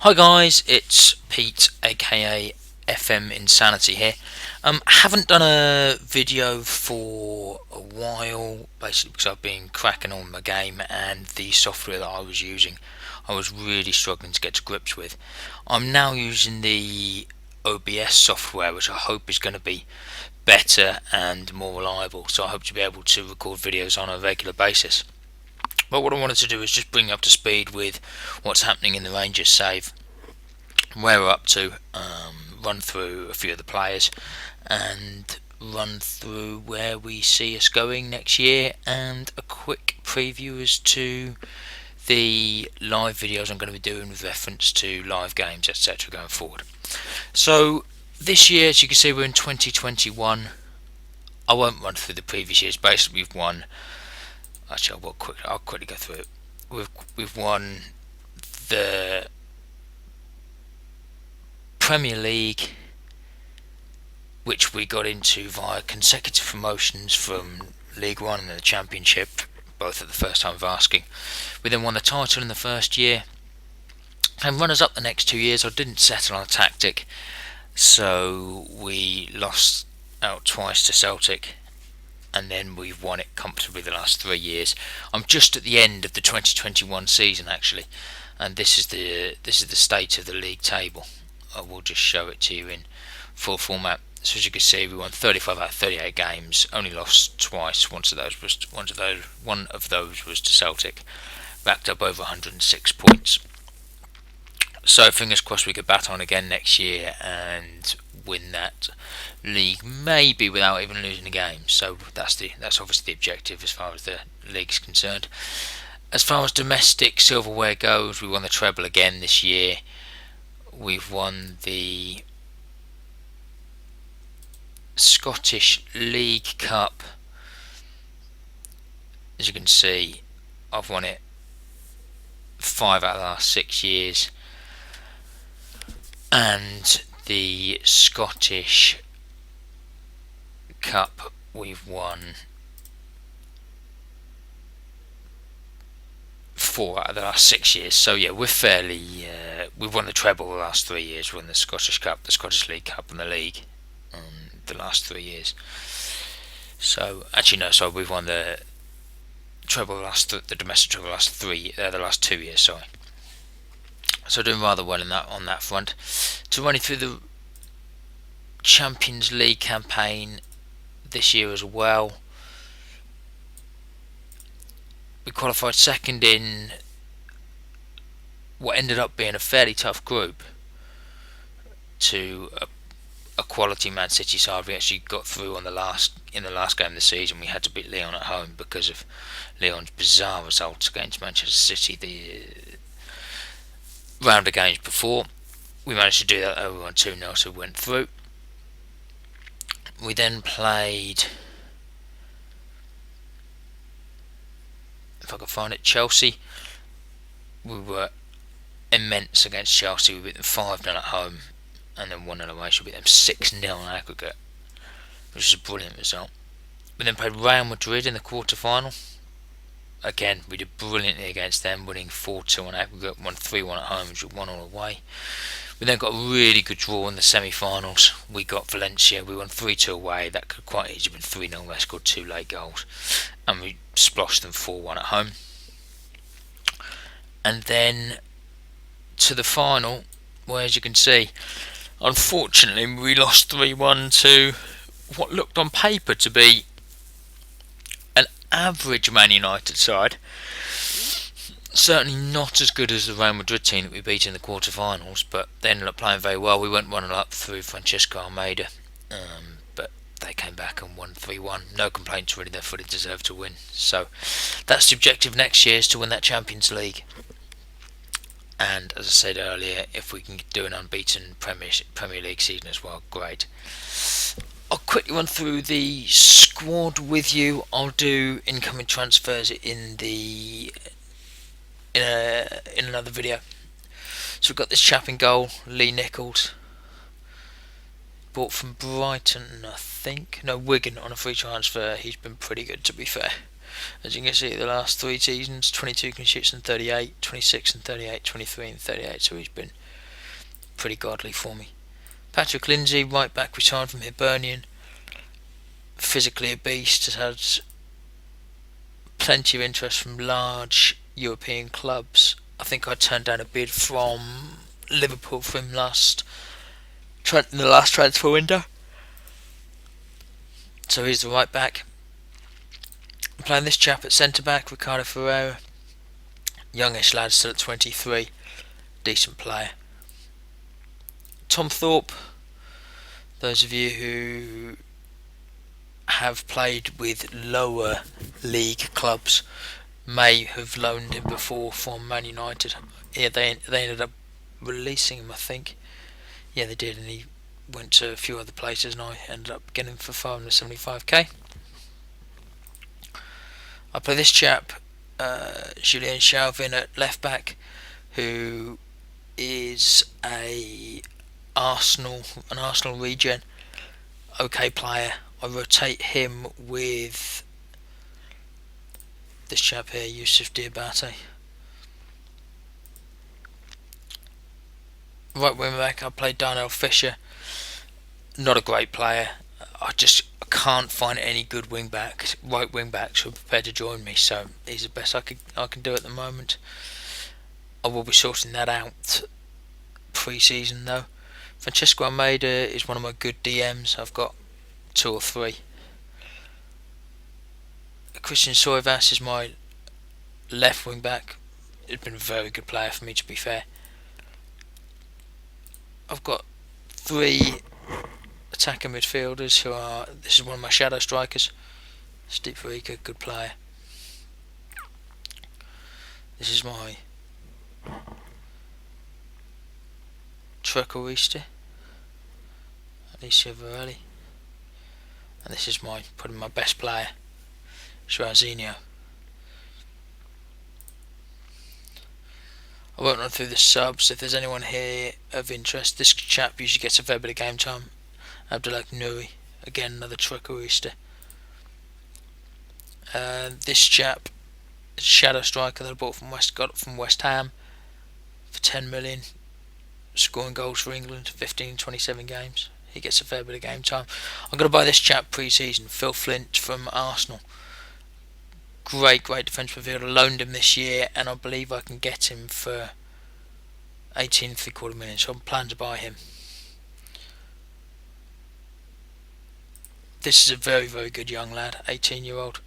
Hi guys, it's Pete aka FM Insanity here. Haven't done a video for a while, basically because I've been cracking on my game and the software that I was using I was really struggling to get to grips with. I'm now using the OBS software, which I hope is going to be better and more reliable, so I hope to be able to record videos on a regular basis. But what I wanted to do is just bring you up to speed with what's happening in the Rangers save, where we're up to, run through a few of the players, and run through where we see us going next year, and a quick preview as to the live videos I'm going to be doing with reference to live games, etc. going forward. So this year, as you can see, we're in 2021. I won't run through the previous years. Basically, we've won. Actually, I'll quickly go through it. We've won the Premier League, which we got into via consecutive promotions from League One and the Championship, both at the first time of asking. We then won the title in the first year, and runners up the next 2 years. I didn't settle on a tactic, so we lost out twice to Celtic, and then we've won it comfortably the last 3 years. I'm just at the end of the 2021 season actually, and this is the state of the league table. I will just show it to you in full format. So as you can see, we won 35 out of 38 games, only lost twice. One of those was to Celtic, racked up over 106 points. So fingers crossed we could bat on again next year and win that league, maybe without even losing a game. So that's obviously the objective as far as the league's concerned. As far as domestic silverware goes, we won the treble again this year. We've won the Scottish League Cup. As you can see, I've won it 5 out of the last 6 years. And the Scottish Cup we've won 4 out of the last 6 years. So yeah, we're fairly. We've won the treble the last 3 years. We've won the Scottish Cup, the Scottish League Cup, and the league the last 3 years. So actually no, sorry, we've won the treble the domestic treble the last 2 years. Sorry. So doing rather well on that front. To run you through the Champions League campaign this year as well. We qualified second in what ended up being a fairly tough group to a quality Man City side. We actually got through in the last game of the season. We had to beat Lyon at home because of Lyon's bizarre results against Manchester City the round of games before. We managed to do that over on 2-0, so we went through. We then played, if I can find it, Chelsea. We were immense against Chelsea. We beat them 5-0 at home and then 1-0 away. So we beat them 6-0 on aggregate, which is a brilliant result. We then played Real Madrid in the quarter-final. Again, we did brilliantly against them, winning 4-2 on aggregate, won 3-1 at home, and 1-1 away. We then got a really good draw in the semi-finals. We got Valencia, we won 3-2 away. That could quite easily have been 3-0. They scored 2 late goals, and we splashed them 4-1 at home. And then to the final, where as you can see, unfortunately we lost 3-1 to what looked on paper to be an average Man United side. Certainly not as good as the Real Madrid team that we beat in the quarter-finals, but they ended up playing very well. We went 1-0 up through Francois Almeida, but they came back and won 3-1. No complaints really, they fully deserved to win. So that's the objective next year, is to win that Champions League. And as I said earlier, if we can do an unbeaten Premier League season as well, great. I'll quickly run through the squad with you. I'll do incoming transfers in another video. So we've got this chap in goal, Lee Nichols, bought from Brighton, I think. No, Wigan on a free transfer. He's been pretty good, to be fair. As you can see, the last 3 seasons, 22 clean sheets and 38, 26 and 38, 23 and 38, so he's been pretty godly for me. Patrick Lindsay, right back, retired from Hibernian. Physically a beast, has had plenty of interest from large European clubs. I think I turned down a bid from Liverpool for him in the last transfer window. So he's the right back. I'm playing this chap at centre back, Ricardo Ferreira. Youngish lad, still at 23. Decent player. Tom Thorpe. Those of you who have played with lower league clubs may have loaned him before from Man United. Yeah, they ended up releasing him, I think. Yeah, they did, and he went to a few other places, and I ended up getting him for 575k. I play this chap, Julien Chauvin at left back, who is an Arsenal regen. Okay player. I rotate him with this chap here, Yusuf Diabate. Right wing back, I play Darnell Fisher. Not a great player. I can't find any good right wing backs who are prepared to join me. So he's the best I can do at the moment. I will be sorting that out pre-season though. Francesco Almeida is one of my good DMs. I've got 2 or 3. Christian Soivas is my left wing back. He's been a very good player for me, to be fair. I've got 3 attacking midfielders this is one of my shadow strikers. Steve Rica, good player. This is my trequartista, Alicia Varelli. And this is probably my best player, Schwarzenio. I won't run through the subs. If there's anyone here of interest, this chap usually gets a fair bit of game time. Abdullah Nouri, again another trequartista. This chap is a shadow striker that I got from West Ham for 10 million, scoring goals for England, 15-27 games. He gets a fair bit of game time. I'm going to buy this chap pre-season, Phil Flint from Arsenal. Great defensive midfielder. I loaned him this year, and I believe I can get him for 18.75 million. So I'm planning to buy him. This is a very good young lad, 18-year-old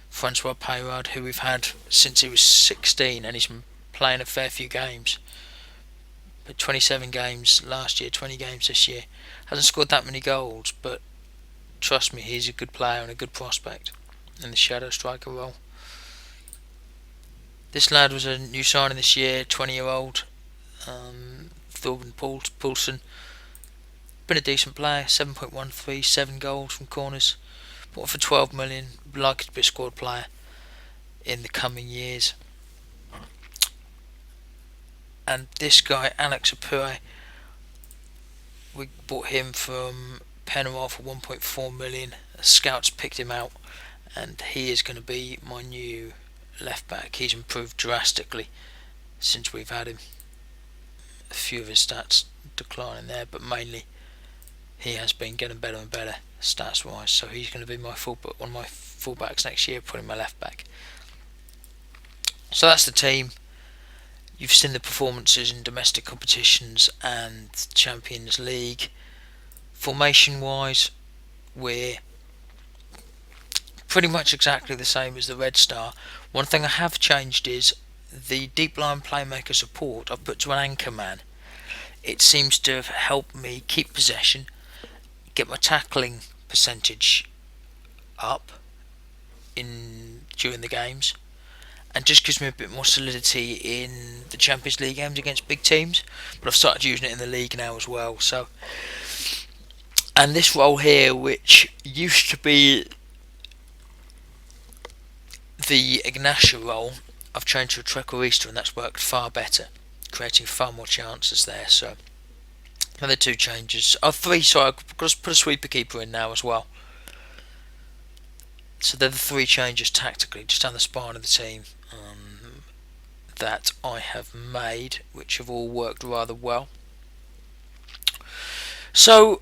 Francois Payard, who we've had since he was 16, and he's been playing a fair few games. But 27 games last year, 20 games this year. Hasn't scored that many goals, but trust me, he's a good player and a good prospect in the shadow striker role. This lad was a new signing this year, 20-year-old Thorben Poulsen. Been a decent player, 7.13, 7 goals from corners. Bought for 12 million, likely to be a squad player in the coming years. And this guy, Alex Apure, we bought him from Penarol for 1.4 million. Scouts picked him out, and he is going to be my new left back. He's improved drastically since we've had him. A few of his stats declining there, but mainly he has been getting better and better stats wise. So he's going to be one of my fullbacks next year, putting my left back. So that's the team. You've seen the performances in domestic competitions and Champions League. Formation wise, we're pretty much exactly the same as the Red Star. One thing I have changed is the deep line playmaker support I've put to an anchor man. It seems to have helped me keep possession, get my tackling percentage up during the games, and just gives me a bit more solidity in the Champions League games against big teams. But I've started using it in the league now as well. So, and this role here, which used to be the Ignatia role, I've changed to a trequartista, and that's worked far better, creating far more chances there. So, another 2 changes. 3. So I've got to put a sweeper keeper in now as well. So they're the 3 changes tactically, just down the spine of the team, that I have made, which have all worked rather well. So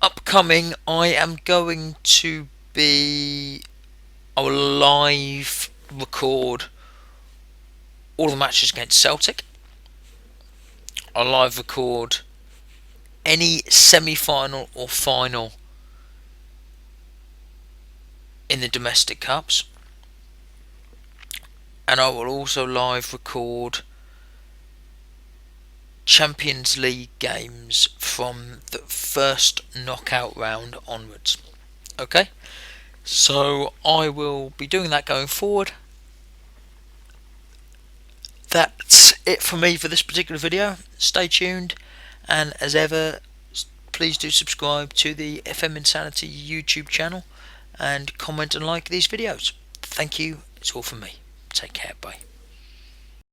upcoming, I will live record all the matches against Celtic. I'll live record any semi-final or final in the domestic cups, and I will also live record Champions League games from the first knockout round onwards. Okay, so I will be doing that going forward. That's it for me for this particular video. Stay tuned, and as ever, please do subscribe to the FM Insanity YouTube channel and comment and like these videos. Thank you. It's all from me. Take care. Bye.